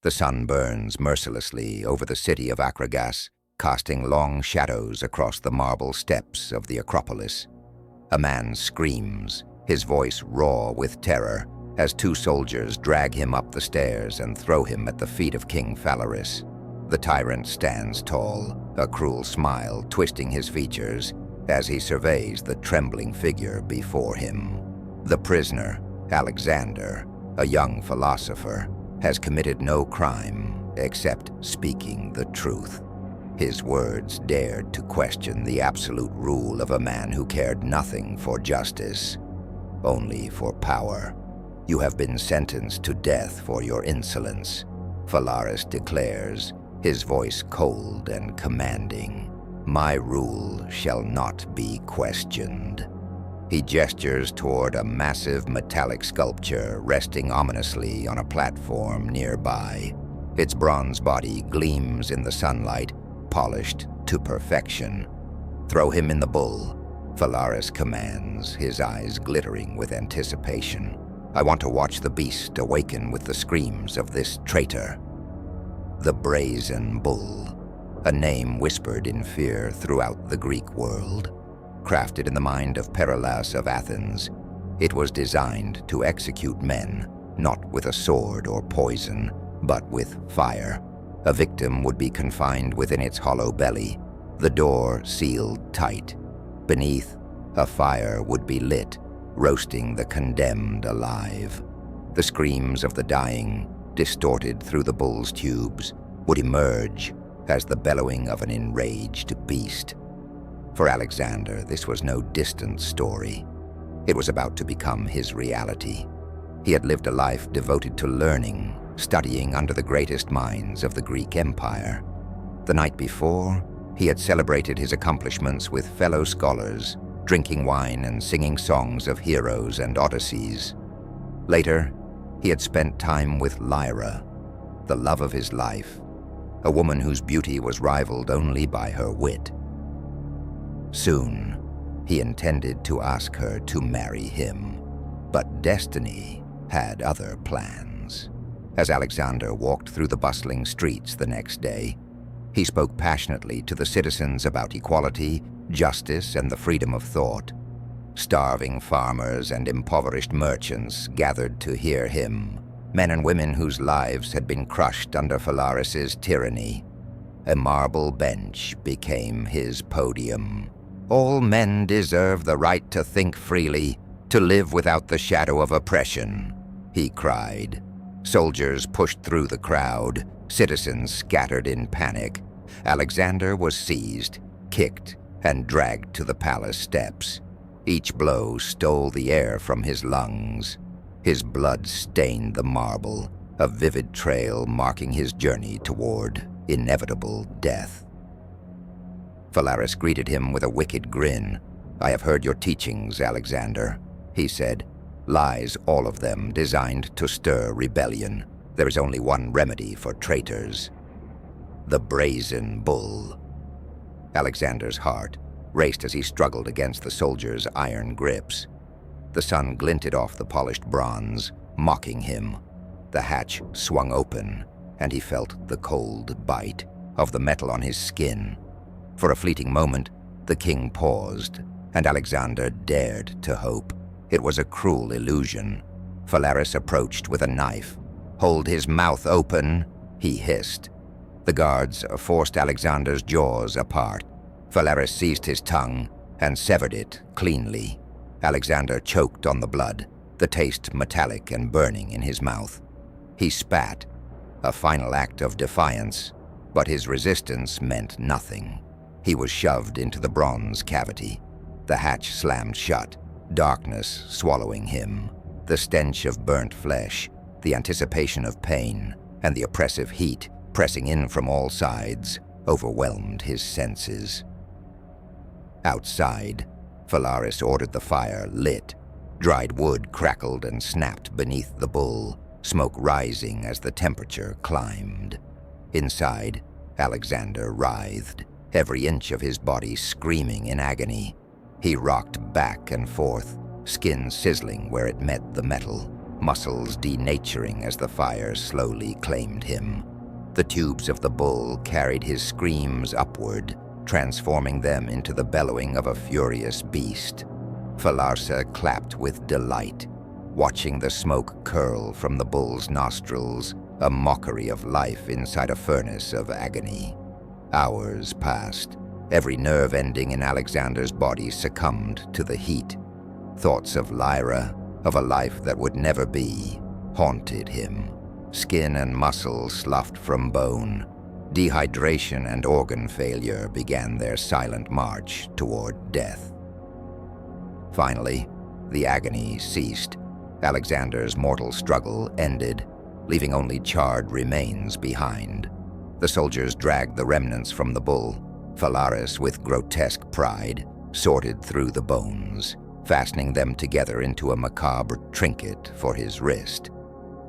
The sun burns mercilessly over the city of Akragas, casting long shadows across the marble steps of the acropolis. A man screams, his voice raw with terror, as two soldiers drag him up the stairs and throw him at the feet of King Phalaris. The tyrant stands tall, a cruel smile twisting his features as he surveys the trembling figure before him. The prisoner, Alexander, a young philosopher, has committed no crime except speaking the truth. His words dared to question the absolute rule of a man who cared nothing for justice, only for power. "You have been sentenced to death for your insolence," Phalaris declares, his voice cold and commanding. "My rule shall not be questioned." He gestures toward a massive metallic sculpture resting ominously on a platform nearby. Its bronze body gleams in the sunlight, polished to perfection. "Throw him in the bull," Phalaris commands, his eyes glittering with anticipation. "I want to watch the beast awaken with the screams of this traitor." The Brazen Bull, a name whispered in fear throughout the Greek world. Crafted in the mind of Perilaus of Athens, it was designed to execute men, not with a sword or poison, but with fire. A victim would be confined within its hollow belly, the door sealed tight. Beneath, a fire would be lit, roasting the condemned alive. The screams of the dying, distorted through the bull's tubes, would emerge as the bellowing of an enraged beast. For Alexander, this was no distant story. It was about to become his reality. He had lived a life devoted to learning, studying under the greatest minds of the Greek Empire. The night before, he had celebrated his accomplishments with fellow scholars, drinking wine and singing songs of heroes and odysseys. Later, he had spent time with Lyra, the love of his life, a woman whose beauty was rivaled only by her wit. Soon, he intended to ask her to marry him, but destiny had other plans. As Alexander walked through the bustling streets the next day, he spoke passionately to the citizens about equality, justice, and the freedom of thought. Starving farmers and impoverished merchants gathered to hear him, men and women whose lives had been crushed under Phalaris's tyranny. A marble bench became his podium. "All men deserve the right to think freely, to live without the shadow of oppression," he cried. Soldiers pushed through the crowd, citizens scattered in panic. Alexander was seized, kicked, and dragged to the palace steps. Each blow stole the air from his lungs. His blood stained the marble, a vivid trail marking his journey toward inevitable death. Phalaris greeted him with a wicked grin. "I have heard your teachings, Alexander," he said. "Lies, all of them, designed to stir rebellion. There is only one remedy for traitors: the Brazen Bull." Alexander's heart raced as he struggled against the soldiers' iron grips. The sun glinted off the polished bronze, mocking him. The hatch swung open, and he felt the cold bite of the metal on his skin. For a fleeting moment, the king paused, and Alexander dared to hope. It was a cruel illusion. Phalaris approached with a knife. "Hold his mouth open," he hissed. The guards forced Alexander's jaws apart. Phalaris seized his tongue and severed it cleanly. Alexander choked on the blood, the taste metallic and burning in his mouth. He spat, a final act of defiance, but his resistance meant nothing. He was shoved into the bronze cavity. The hatch slammed shut, darkness swallowing him. The stench of burnt flesh, the anticipation of pain, and the oppressive heat pressing in from all sides overwhelmed his senses. Outside, Phalaris ordered the fire lit. Dried wood crackled and snapped beneath the bull, smoke rising as the temperature climbed. Inside, Alexander writhed, every inch of his body screaming in agony. He rocked back and forth, skin sizzling where it met the metal. muscles denaturing as the fire slowly claimed him. The tubes of the bull carried his screams upward, transforming them into the bellowing of a furious beast. Phalaris clapped with delight, watching the smoke curl from the bull's nostrils, a mockery of life inside a furnace of agony. Hours passed. Every nerve ending in Alexander's body succumbed to the heat. Thoughts of Lyra, of a life that would never be, haunted him. Skin and muscle sloughed from bone. Dehydration and organ failure began their silent march toward death. Finally, the agony ceased. Alexander's mortal struggle ended, leaving only charred remains behind. The soldiers dragged the remnants from the bull. Phalaris, with grotesque pride, sorted through the bones, fastening them together into a macabre trinket for his wrist.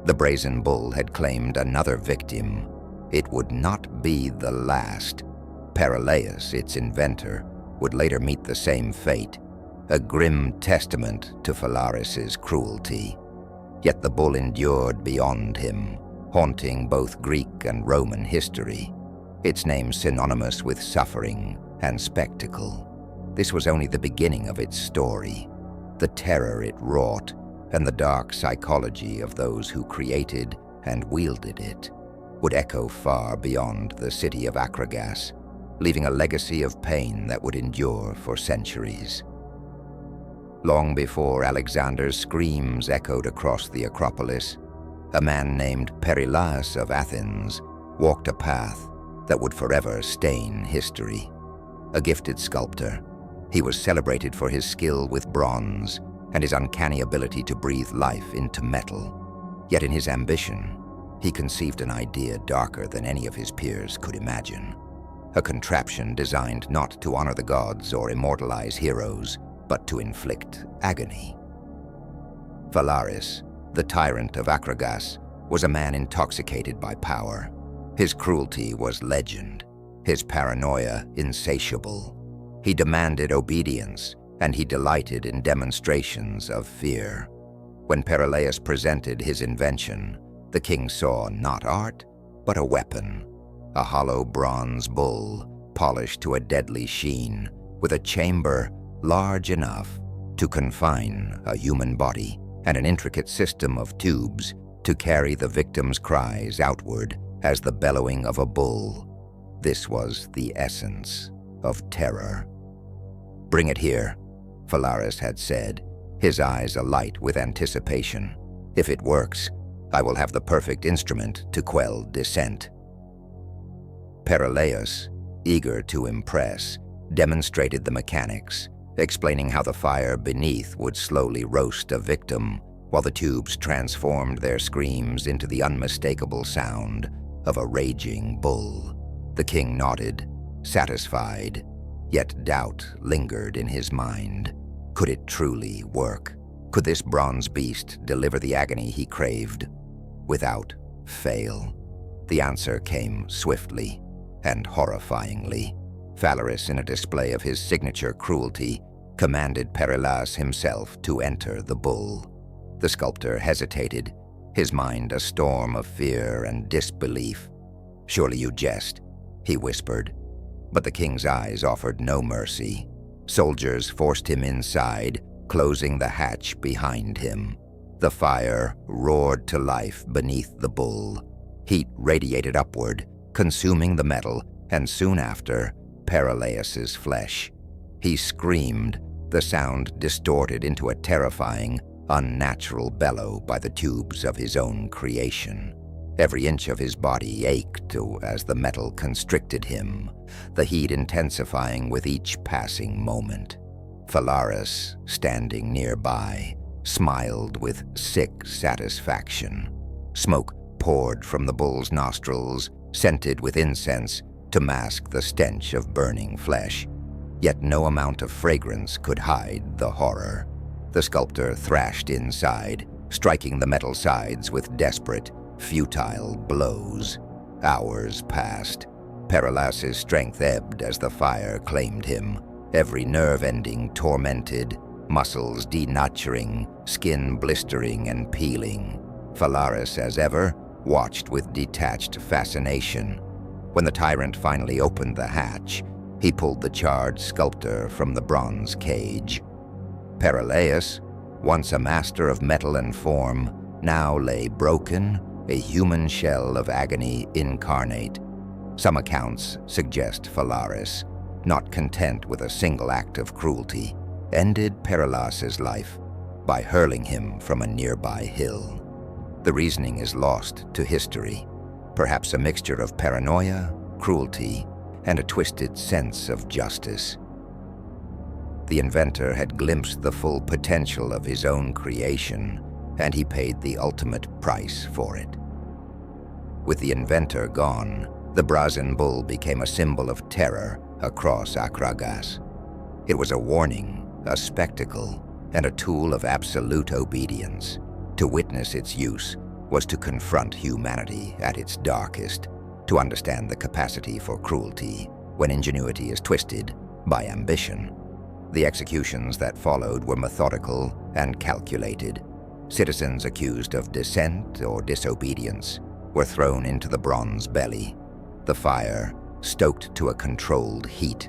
The Brazen Bull had claimed another victim. It would not be the last. Perilaus, its inventor, would later meet the same fate, a grim testament to Phalaris's cruelty. Yet the bull endured beyond him, haunting both Greek and Roman history, its name synonymous with suffering and spectacle. This was only the beginning of its story. The terror it wrought and the dark psychology of those who created and wielded it would echo far beyond the city of Akragas, leaving a legacy of pain that would endure for centuries. Long before Alexander's screams echoed across the acropolis, a man named Perilaus of Athens walked a path that would forever stain history. A gifted sculptor, he was celebrated for his skill with bronze and his uncanny ability to breathe life into metal. Yet in his ambition, he conceived an idea darker than any of his peers could imagine. A contraption designed not to honor the gods or immortalize heroes, but to inflict agony. Phalaris, the tyrant of Akragas, was a man intoxicated by power. His cruelty was legend, his paranoia insatiable. He demanded obedience, and he delighted in demonstrations of fear. When Perilaus presented his invention, the king saw not art, but a weapon, a hollow bronze bull polished to a deadly sheen, with a chamber large enough to confine a human body and an intricate system of tubes to carry the victim's cries outward as the bellowing of a bull. This was the essence of terror. "Bring it here," Phalaris had said, his eyes alight with anticipation. "If it works, I will have the perfect instrument to quell dissent." Perilaus, eager to impress, demonstrated the mechanics, explaining how the fire beneath would slowly roast a victim, while the tubes transformed their screams into the unmistakable sound of a raging bull. The king nodded, satisfied, yet doubt lingered in his mind. Could it truly work? Could this bronze beast deliver the agony he craved without fail? The answer came swiftly and horrifyingly. Phalaris, in a display of his signature cruelty, commanded Perilaus himself to enter the bull. The sculptor hesitated, his mind a storm of fear and disbelief. "Surely you jest," he whispered. But the king's eyes offered no mercy. Soldiers forced him inside, closing the hatch behind him. The fire roared to life beneath the bull. Heat radiated upward, consuming the metal, and soon after, Perilaus's flesh. He screamed, the sound distorted into a terrifying, unnatural bellow by the tubes of his own creation. Every inch of his body ached as the metal constricted him, the heat intensifying with each passing moment. Phalaris, standing nearby, smiled with sick satisfaction. Smoke poured from the bull's nostrils, scented with incense, to mask the stench of burning flesh. Yet no amount of fragrance could hide the horror. The sculptor thrashed inside, striking the metal sides with desperate, futile blows. Hours passed. Perilaus's strength ebbed as the fire claimed him, every nerve ending tormented, muscles denaturing, skin blistering and peeling. Phalaris, as ever, watched with detached fascination. When the tyrant finally opened the hatch, he pulled the charred sculptor from the bronze cage. Perilaus, once a master of metal and form, now lay broken, a human shell of agony incarnate. Some accounts suggest Phalaris, not content with a single act of cruelty, ended Perilaus' life by hurling him from a nearby hill. The reasoning is lost to history, perhaps a mixture of paranoia, cruelty, and a twisted sense of justice. The inventor had glimpsed the full potential of his own creation, and he paid the ultimate price for it. With the inventor gone, the Brazen Bull became a symbol of terror across Akragas. It was a warning, a spectacle, and a tool of absolute obedience. To witness its use was to confront humanity at its darkest, to understand the capacity for cruelty when ingenuity is twisted by ambition. The executions that followed were methodical and calculated. Citizens accused of dissent or disobedience were thrown into the bronze belly, the fire stoked to a controlled heat.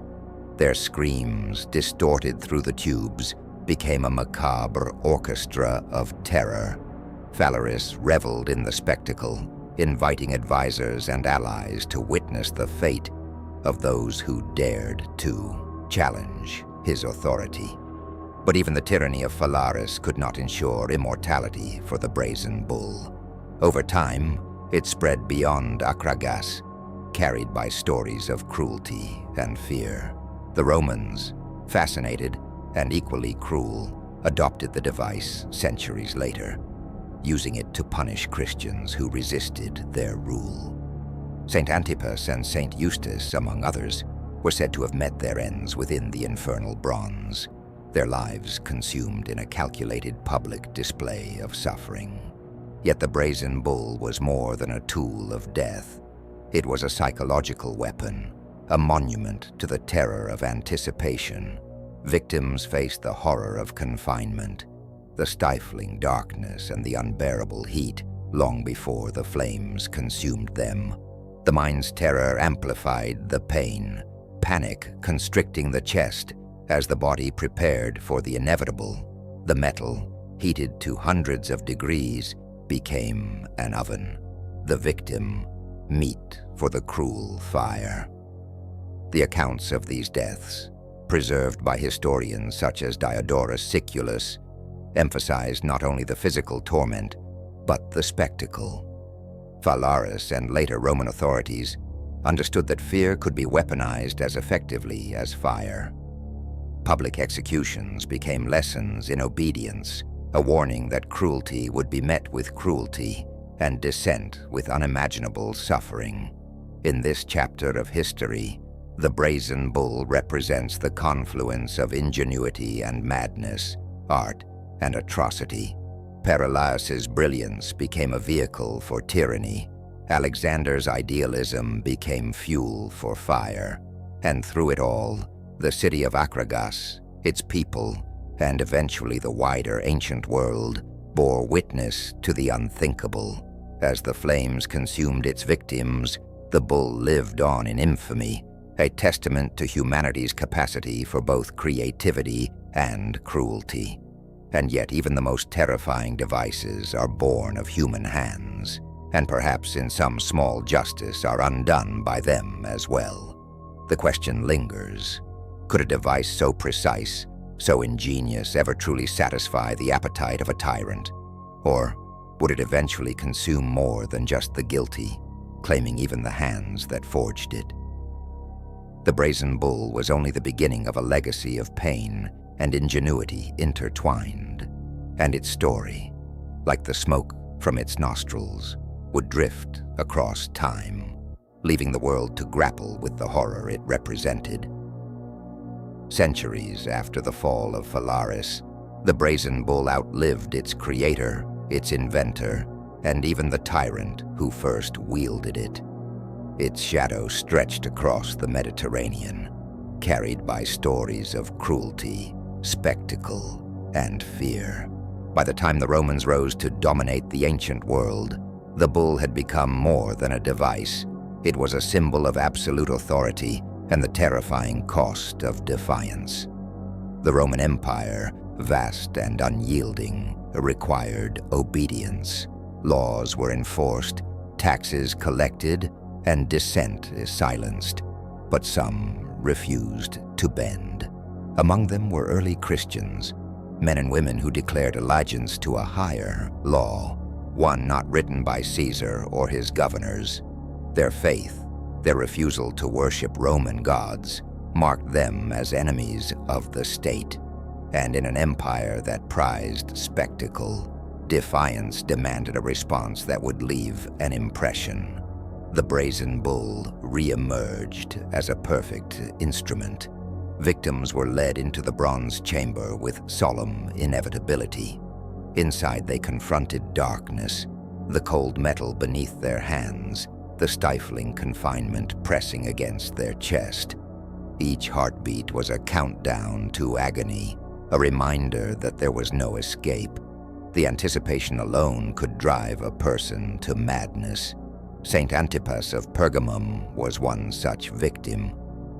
Their screams, distorted through the tubes, became a macabre orchestra of terror. Phalaris reveled in the spectacle, inviting advisors and allies to witness the fate of those who dared to challenge his authority. But even the tyranny of Phalaris could not ensure immortality for the Brazen Bull. Over time, it spread beyond Akragas, carried by stories of cruelty and fear. The Romans, fascinated and equally cruel, adopted the device centuries later, using it to punish Christians who resisted their rule. Saint Antipas and Saint Eustace, among others, were said to have met their ends within the infernal bronze, their lives consumed in a calculated public display of suffering. Yet the Brazen Bull was more than a tool of death. It was a psychological weapon, a monument to the terror of anticipation. Victims faced the horror of confinement, the stifling darkness and the unbearable heat long before the flames consumed them. The mind's terror amplified the pain, panic constricting the chest as the body prepared for the inevitable. The metal, heated to hundreds of degrees, became an oven. The victim, meat for the cruel fire. The accounts of these deaths, preserved by historians such as Diodorus Siculus, emphasized not only the physical torment, but the spectacle. Phalaris and later Roman authorities understood that fear could be weaponized as effectively as fire. Public executions became lessons in obedience, a warning that cruelty would be met with cruelty and dissent with unimaginable suffering. In this chapter of history, the Brazen Bull represents the confluence of ingenuity and madness, art and atrocity. Perilaus' brilliance became a vehicle for tyranny. Alexander's idealism became fuel for fire. And through it all, the city of Akragas, its people, and eventually the wider ancient world, bore witness to the unthinkable. As the flames consumed its victims, the bull lived on in infamy, a testament to humanity's capacity for both creativity and cruelty. And yet even the most terrifying devices are born of human hands, and perhaps in some small justice are undone by them as well. The question lingers: could a device so precise, so ingenious, ever truly satisfy the appetite of a tyrant? Or would it eventually consume more than just the guilty, claiming even the hands that forged it? The Brazen Bull was only the beginning of a legacy of pain and ingenuity intertwined, and its story, like the smoke from its nostrils, would drift across time, leaving the world to grapple with the horror it represented. Centuries after the fall of Phalaris, the Brazen Bull outlived its creator, its inventor, and even the tyrant who first wielded it. Its shadow stretched across the Mediterranean, carried by stories of cruelty, spectacle, and fear. By the time the Romans rose to dominate the ancient world, the bull had become more than a device. It was a symbol of absolute authority and the terrifying cost of defiance. The Roman Empire, vast and unyielding, required obedience. Laws were enforced, taxes collected, and dissent silenced. But some refused to bend. Among them were early Christians, men and women who declared allegiance to a higher law, one not written by Caesar or his governors. Their faith, their refusal to worship Roman gods, marked them as enemies of the state. And in an empire that prized spectacle, defiance demanded a response that would leave an impression. The Brazen Bull re-emerged as a perfect instrument. Victims were led into the bronze chamber with solemn inevitability. Inside they confronted darkness, the cold metal beneath their hands, the stifling confinement pressing against their chest. Each heartbeat was a countdown to agony, a reminder that there was no escape. The anticipation alone could drive a person to madness. Saint Antipas of Pergamum was one such victim.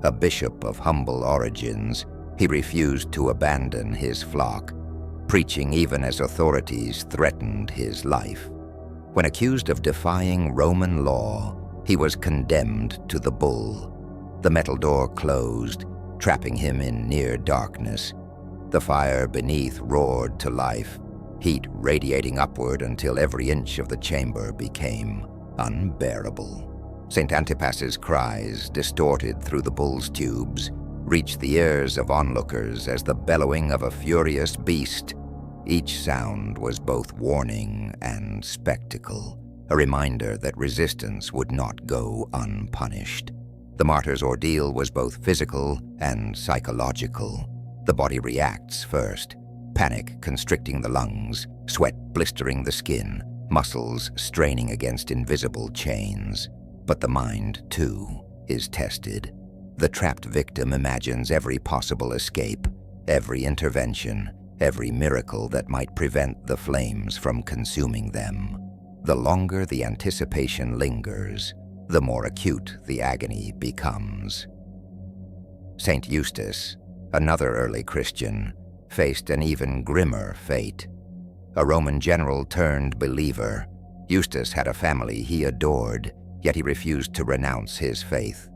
A bishop of humble origins, he refused to abandon his flock, preaching even as authorities threatened his life. When accused of defying Roman law, he was condemned to the bull. The metal door closed, trapping him in near darkness. The fire beneath roared to life, heat radiating upward until every inch of the chamber became unbearable. St. Antipas's cries, distorted through the bull's tubes, reached the ears of onlookers as the bellowing of a furious beast. Each sound was both warning and spectacle, a reminder that resistance would not go unpunished. The martyr's ordeal was both physical and psychological. The body reacts first, panic constricting the lungs, sweat blistering the skin, muscles straining against invisible chains. But the mind, too, is tested. The trapped victim imagines every possible escape, every intervention, every miracle that might prevent the flames from consuming them. The longer the anticipation lingers, the more acute the agony becomes. Saint Eustace, another early Christian, faced an even grimmer fate. A Roman general turned believer, Eustace had a family he adored, yet he refused to renounce his faith.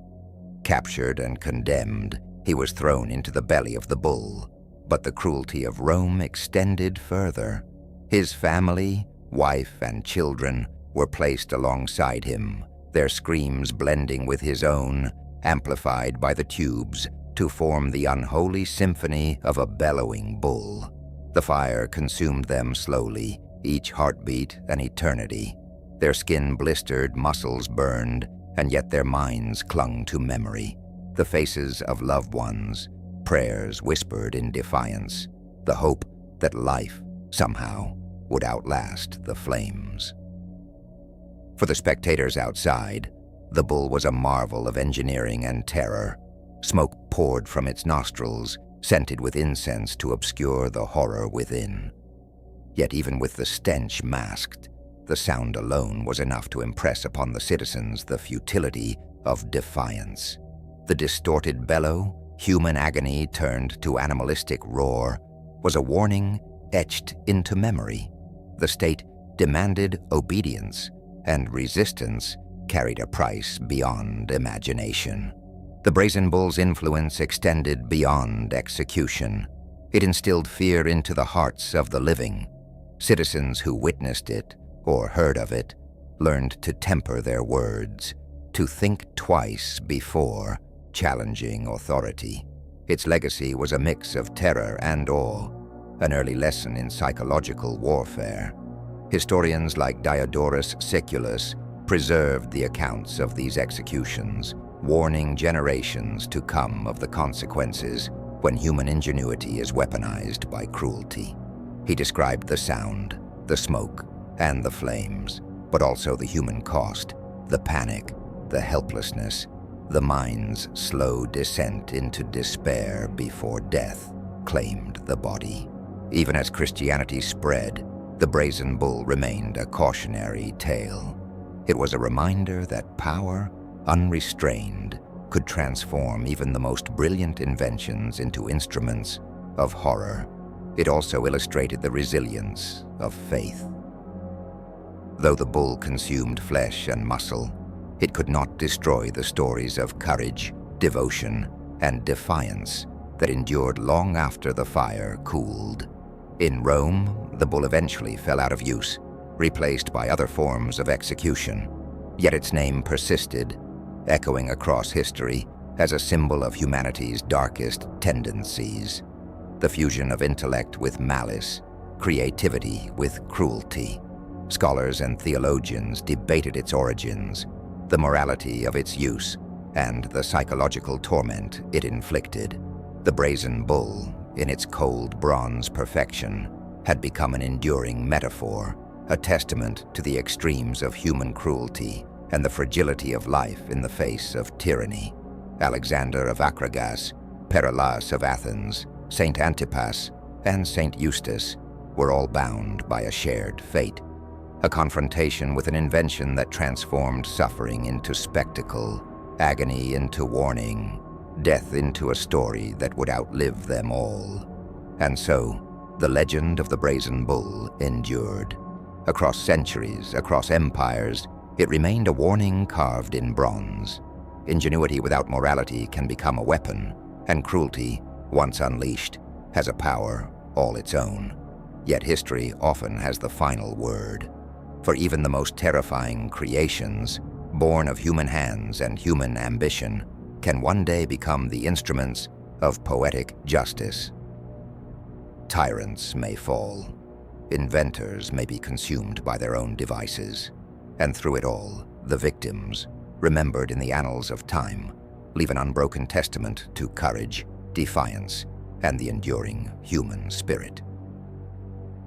Captured and condemned, he was thrown into the belly of the bull. But the cruelty of Rome extended further. His family, wife, and children were placed alongside him, their screams blending with his own, amplified by the tubes to form the unholy symphony of a bellowing bull. The fire consumed them slowly, each heartbeat an eternity. Their skin blistered, muscles burned, and yet their minds clung to memory. The faces of loved ones, prayers whispered in defiance, the hope that life, somehow, would outlast the flames. For the spectators outside, the bull was a marvel of engineering and terror. Smoke poured from its nostrils, scented with incense to obscure the horror within. Yet even with the stench masked, the sound alone was enough to impress upon the citizens the futility of defiance. The distorted bellow, human agony turned to animalistic roar, was a warning etched into memory. The state demanded obedience, and resistance carried a price beyond imagination. The Brazen Bull's influence extended beyond execution. It instilled fear into the hearts of the living. Citizens who witnessed it or heard of it learned to temper their words, to think twice before challenging authority. Its legacy was a mix of terror and awe, an early lesson in psychological warfare. Historians like Diodorus Siculus preserved the accounts of these executions, warning generations to come of the consequences when human ingenuity is weaponized by cruelty. He described the sound, the smoke, and the flames, but also the human cost, the panic, the helplessness, the mind's slow descent into despair before death claimed the body. Even as Christianity spread, the Brazen Bull remained a cautionary tale. It was a reminder that power, unrestrained, could transform even the most brilliant inventions into instruments of horror. It also illustrated the resilience of faith. Though the bull consumed flesh and muscle, it could not destroy the stories of courage, devotion, and defiance that endured long after the fire cooled. In Rome, the bull eventually fell out of use, replaced by other forms of execution. Yet its name persisted, echoing across history as a symbol of humanity's darkest tendencies. The fusion of intellect with malice, creativity with cruelty. Scholars and theologians debated its origins, the morality of its use, and the psychological torment it inflicted. The Brazen Bull, in its cold bronze perfection, had become an enduring metaphor, a testament to the extremes of human cruelty and the fragility of life in the face of tyranny. Alexander of Akragas, Perilaus of Athens, Saint Antipas, and Saint Eustace were all bound by a shared fate, a confrontation with an invention that transformed suffering into spectacle, agony into warning, death into a story that would outlive them all. And so, the legend of the Brazen Bull endured. Across centuries, across empires, it remained a warning carved in bronze. Ingenuity without morality can become a weapon, and cruelty, once unleashed, has a power all its own. Yet history often has the final word. For even the most terrifying creations, born of human hands and human ambition, can one day become the instruments of poetic justice. Tyrants may fall. Inventors may be consumed by their own devices. And through it all, the victims, remembered in the annals of time, leave an unbroken testament to courage, defiance, and the enduring human spirit.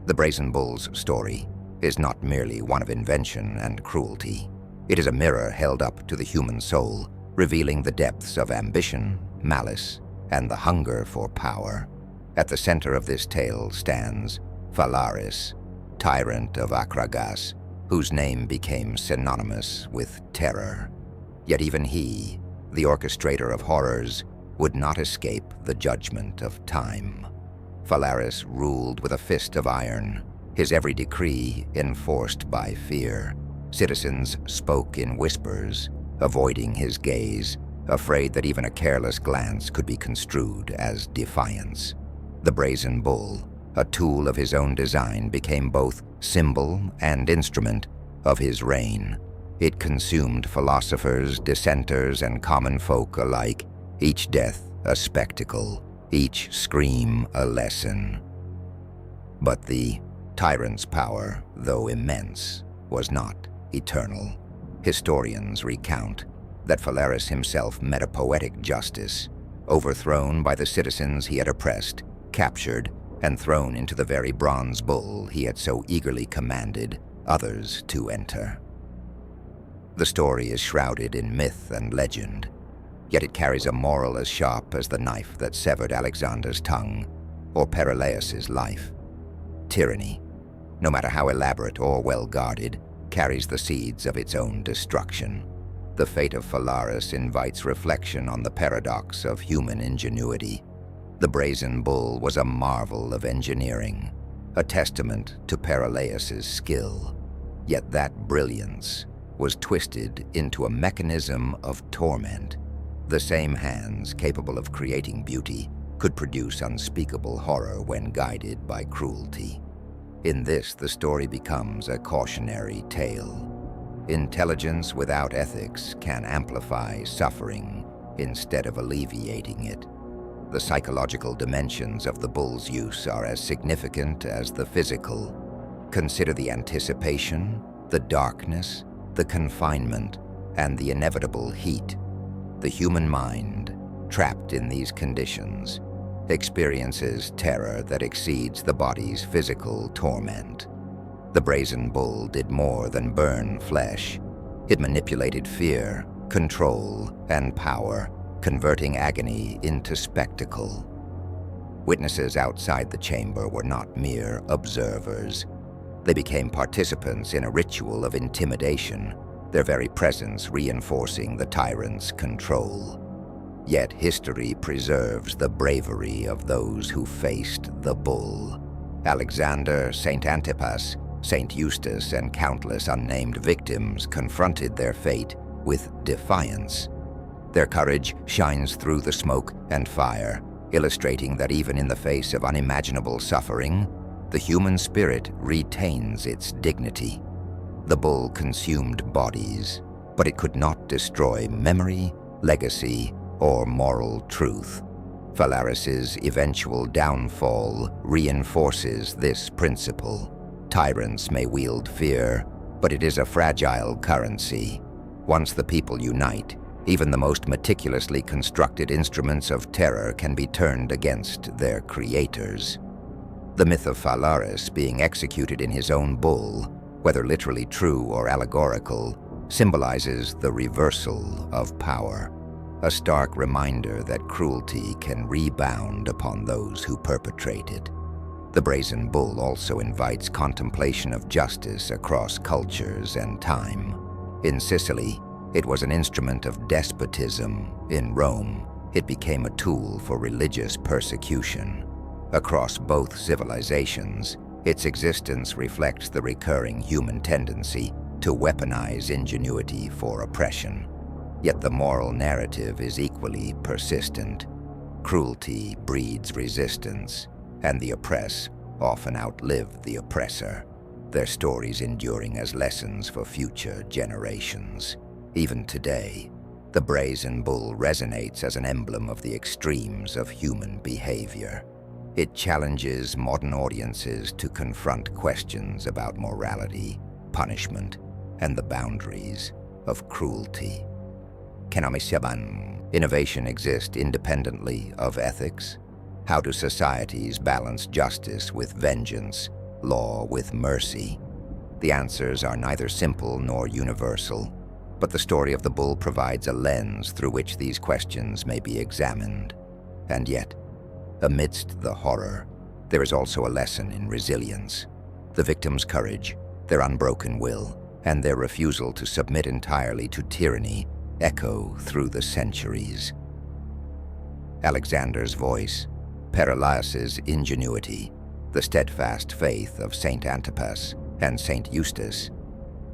The Brazen Bull's story is not merely one of invention and cruelty. It is a mirror held up to the human soul, revealing the depths of ambition, malice, and the hunger for power. At the center of this tale stands Phalaris, tyrant of Akragas, whose name became synonymous with terror. Yet even he, the orchestrator of horrors, would not escape the judgment of time. Phalaris ruled with a fist of iron, his every decree enforced by fear. Citizens spoke in whispers, avoiding his gaze, afraid that even a careless glance could be construed as defiance. The Brazen Bull, a tool of his own design, became both symbol and instrument of his reign. It consumed philosophers, dissenters, and common folk alike, each death a spectacle, each scream a lesson. But the tyrant's power, though immense, was not eternal. Historians recount that Phalaris himself met a poetic justice, overthrown by the citizens he had oppressed, captured, and thrown into the very bronze bull he had so eagerly commanded others to enter. The story is shrouded in myth and legend, yet it carries a moral as sharp as the knife that severed Alexander's tongue or Perilaus's life. Tyranny, no matter how elaborate or well-guarded, carries the seeds of its own destruction. The fate of Phalaris invites reflection on the paradox of human ingenuity. The Brazen Bull was a marvel of engineering, a testament to Perilaus's skill. Yet that brilliance was twisted into a mechanism of torment. The same hands capable of creating beauty could produce unspeakable horror when guided by cruelty. In this, the story becomes a cautionary tale. Intelligence without ethics can amplify suffering instead of alleviating it. The psychological dimensions of the bull's use are as significant as the physical. Consider the anticipation, the darkness, the confinement, and the inevitable heat. The human mind, trapped in these conditions, experiences terror that exceeds the body's physical torment. The Brazen Bull did more than burn flesh. It manipulated fear, control, and power, converting agony into spectacle. Witnesses outside the chamber were not mere observers. They became participants in a ritual of intimidation, their very presence reinforcing the tyrant's control. Yet history preserves the bravery of those who faced the bull. Alexander, Saint Antipas, Saint Eustace, and countless unnamed victims confronted their fate with defiance. Their courage shines through the smoke and fire, illustrating that even in the face of unimaginable suffering, the human spirit retains its dignity. The bull consumed bodies, but it could not destroy memory, legacy, or moral truth. Phalaris's eventual downfall reinforces this principle. Tyrants may wield fear, but it is a fragile currency. Once the people unite, even the most meticulously constructed instruments of terror can be turned against their creators. The myth of Phalaris being executed in his own bull, whether literally true or allegorical, symbolizes the reversal of power, a stark reminder that cruelty can rebound upon those who perpetrate it. The Brazen Bull also invites contemplation of justice across cultures and time. In Sicily, it was an instrument of despotism. In Rome, it became a tool for religious persecution. Across both civilizations, its existence reflects the recurring human tendency to weaponize ingenuity for oppression. Yet the moral narrative is equally persistent. Cruelty breeds resistance, and the oppressed often outlive the oppressor, their stories enduring as lessons for future generations. Even today, the Brazen Bull resonates as an emblem of the extremes of human behavior. It challenges modern audiences to confront questions about morality, punishment, and the boundaries of cruelty. Can innovation exist independently of ethics? How do societies balance justice with vengeance, law with mercy? The answers are neither simple nor universal, but the story of the bull provides a lens through which these questions may be examined. And yet, amidst the horror, there is also a lesson in resilience. The victim's courage, their unbroken will, and their refusal to submit entirely to tyranny echo through the centuries. Alexander's voice, Perilaus's ingenuity, the steadfast faith of Saint Antipas and Saint Eustace.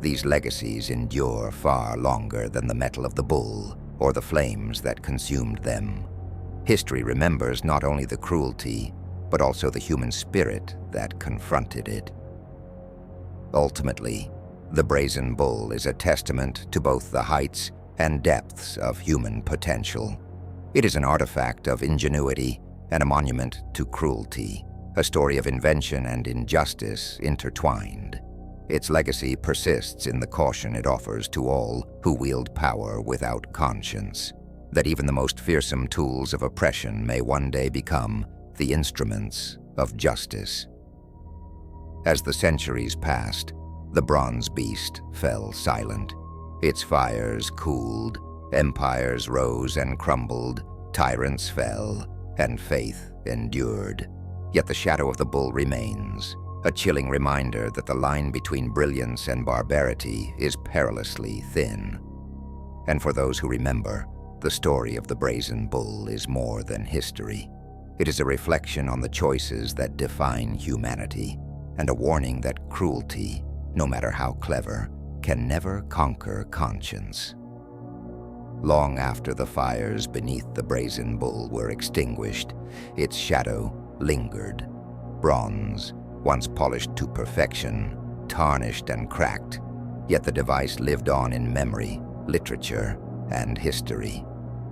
These legacies endure far longer than the metal of the bull or the flames that consumed them. History remembers not only the cruelty, but also the human spirit that confronted it. Ultimately, the Brazen Bull is a testament to both the heights and depths of human potential. It is an artifact of ingenuity and a monument to cruelty, a story of invention and injustice intertwined. Its legacy persists in the caution it offers to all who wield power without conscience, that even the most fearsome tools of oppression may one day become the instruments of justice. As the centuries passed, the bronze beast fell silent. Its fires cooled, empires rose and crumbled, tyrants fell, and faith endured. Yet the shadow of the bull remains, a chilling reminder that the line between brilliance and barbarity is perilously thin. And for those who remember, the story of the Brazen Bull is more than history. It is a reflection on the choices that define humanity, and a warning that cruelty, no matter how clever, can never conquer conscience. Long after the fires beneath the Brazen Bull were extinguished, its shadow lingered. Bronze, once polished to perfection, tarnished and cracked, yet the device lived on in memory, literature, and history.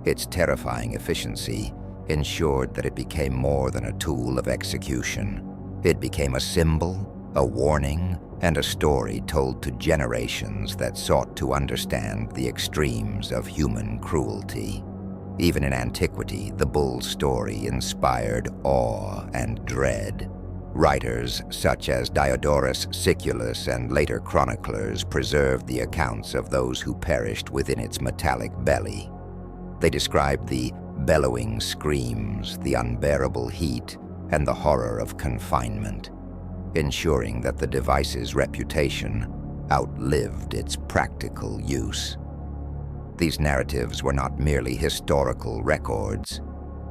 Its terrifying efficiency ensured that it became more than a tool of execution. It became a symbol, a warning, and a story told to generations that sought to understand the extremes of human cruelty. Even in antiquity, the bull's story inspired awe and dread. Writers such as Diodorus Siculus and later chroniclers preserved the accounts of those who perished within its metallic belly. They described the bellowing screams, the unbearable heat, and the horror of confinement, ensuring that the device's reputation outlived its practical use. These narratives were not merely historical records.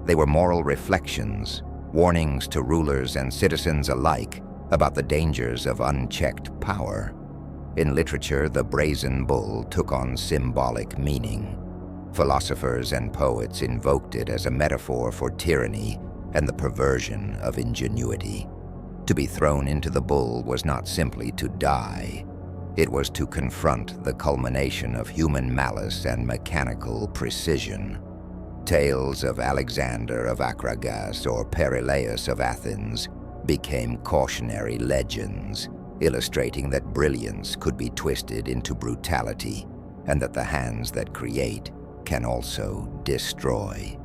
They were moral reflections, warnings to rulers and citizens alike about the dangers of unchecked power. In literature, the Brazen Bull took on symbolic meaning. Philosophers and poets invoked it as a metaphor for tyranny and the perversion of ingenuity. To be thrown into the bull was not simply to die. It was to confront the culmination of human malice and mechanical precision. Tales of Alexander of Akragas or Perilaus of Athens became cautionary legends, illustrating that brilliance could be twisted into brutality and that the hands that create can also destroy.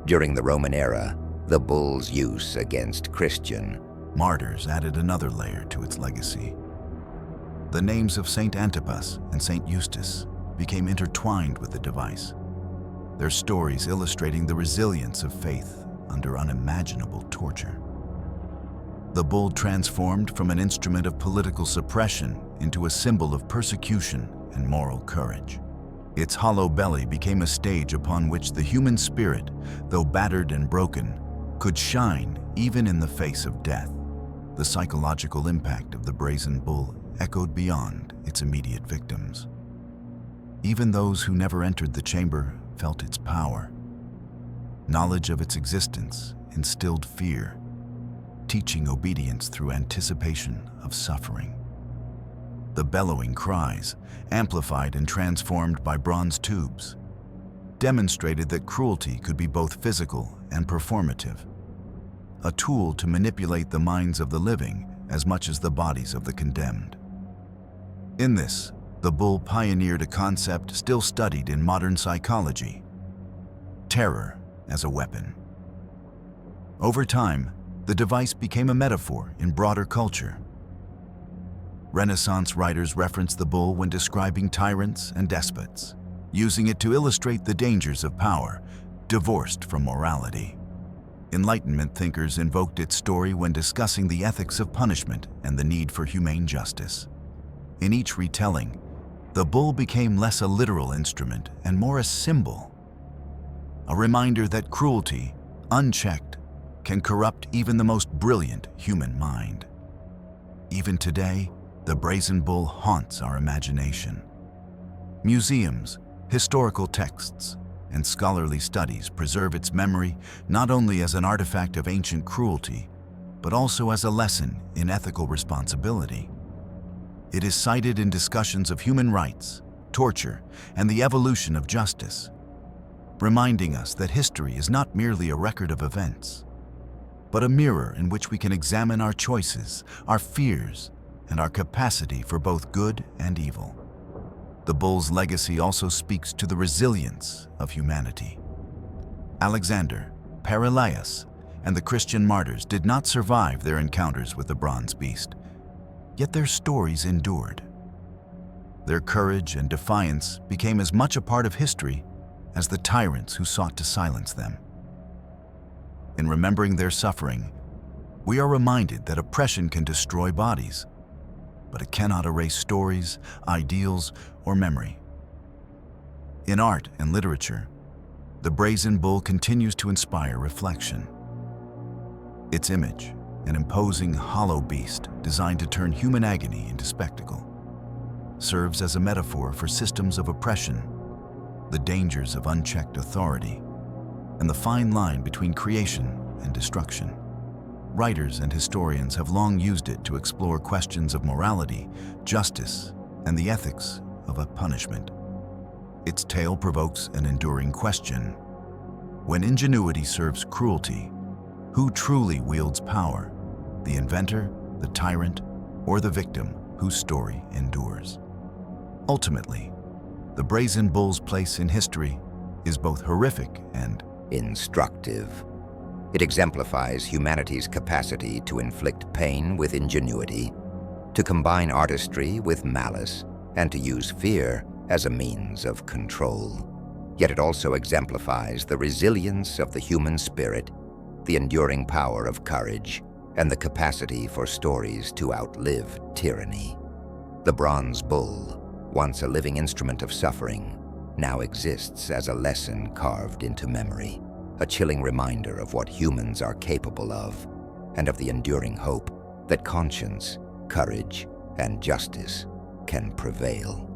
During the Roman era, the bull's use against Christian martyrs added another layer to its legacy. The names of Saint Antipas and Saint Eustace became intertwined with the device, their stories illustrating the resilience of faith under unimaginable torture. The bull transformed from an instrument of political suppression into a symbol of persecution and moral courage. Its hollow belly became a stage upon which the human spirit, though battered and broken, could shine even in the face of death. The psychological impact of the Brazen Bull echoed beyond its immediate victims. Even those who never entered the chamber felt its power. Knowledge of its existence instilled fear, teaching obedience through anticipation of suffering. The bellowing cries, amplified and transformed by bronze tubes, demonstrated that cruelty could be both physical and performative, a tool to manipulate the minds of the living as much as the bodies of the condemned. In this, the bull pioneered a concept still studied in modern psychology: terror as a weapon. Over time, the device became a metaphor in broader culture. Renaissance writers referenced the bull when describing tyrants and despots, using it to illustrate the dangers of power, divorced from morality. Enlightenment thinkers invoked its story when discussing the ethics of punishment and the need for humane justice. In each retelling, the bull became less a literal instrument and more a symbol, a reminder that cruelty, unchecked, can corrupt even the most brilliant human mind. Even today, the Brazen Bull haunts our imagination. Museums, historical texts, and scholarly studies preserve its memory not only as an artifact of ancient cruelty, but also as a lesson in ethical responsibility. It is cited in discussions of human rights, torture, and the evolution of justice, reminding us that history is not merely a record of events, but a mirror in which we can examine our choices, our fears, and our capacity for both good and evil. The bull's legacy also speaks to the resilience of humanity. Alexander, Perilaus, and the Christian martyrs did not survive their encounters with the bronze beast, yet their stories endured. Their courage and defiance became as much a part of history as the tyrants who sought to silence them. In remembering their suffering, we are reminded that oppression can destroy bodies, but it cannot erase stories, ideals, or memory. In art and literature, the Brazen Bull continues to inspire reflection. Its image, an imposing hollow beast designed to turn human agony into spectacle, serves as a metaphor for systems of oppression, the dangers of unchecked authority, and the fine line between creation and destruction. Writers and historians have long used it to explore questions of morality, justice, and the ethics of a punishment. Its tale provokes an enduring question: when ingenuity serves cruelty, who truly wields power? The inventor, the tyrant, or the victim whose story endures? Ultimately, the Brazen Bull's place in history is both horrific and instructive. It exemplifies humanity's capacity to inflict pain with ingenuity, to combine artistry with malice, and to use fear as a means of control. Yet it also exemplifies the resilience of the human spirit, the enduring power of courage, and the capacity for stories to outlive tyranny. The Bronze Bull, once a living instrument of suffering, now exists as a lesson carved into memory, a chilling reminder of what humans are capable of, and of the enduring hope that conscience, courage, and justice can prevail.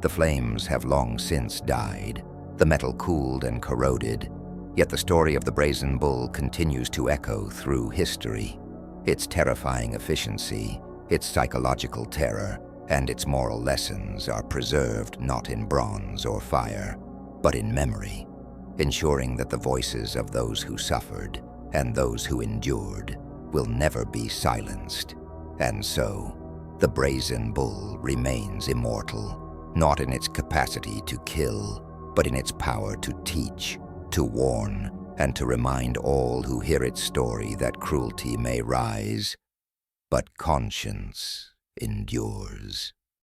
The flames have long since died, the metal cooled and corroded, yet the story of the Brazen Bull continues to echo through history. Its terrifying efficiency, its psychological terror, and its moral lessons are preserved not in bronze or fire, but in memory, ensuring that the voices of those who suffered and those who endured will never be silenced. And so, the Brazen Bull remains immortal, not in its capacity to kill, but in its power to teach, to warn, and to remind all who hear its story that cruelty may rise, but conscience endures.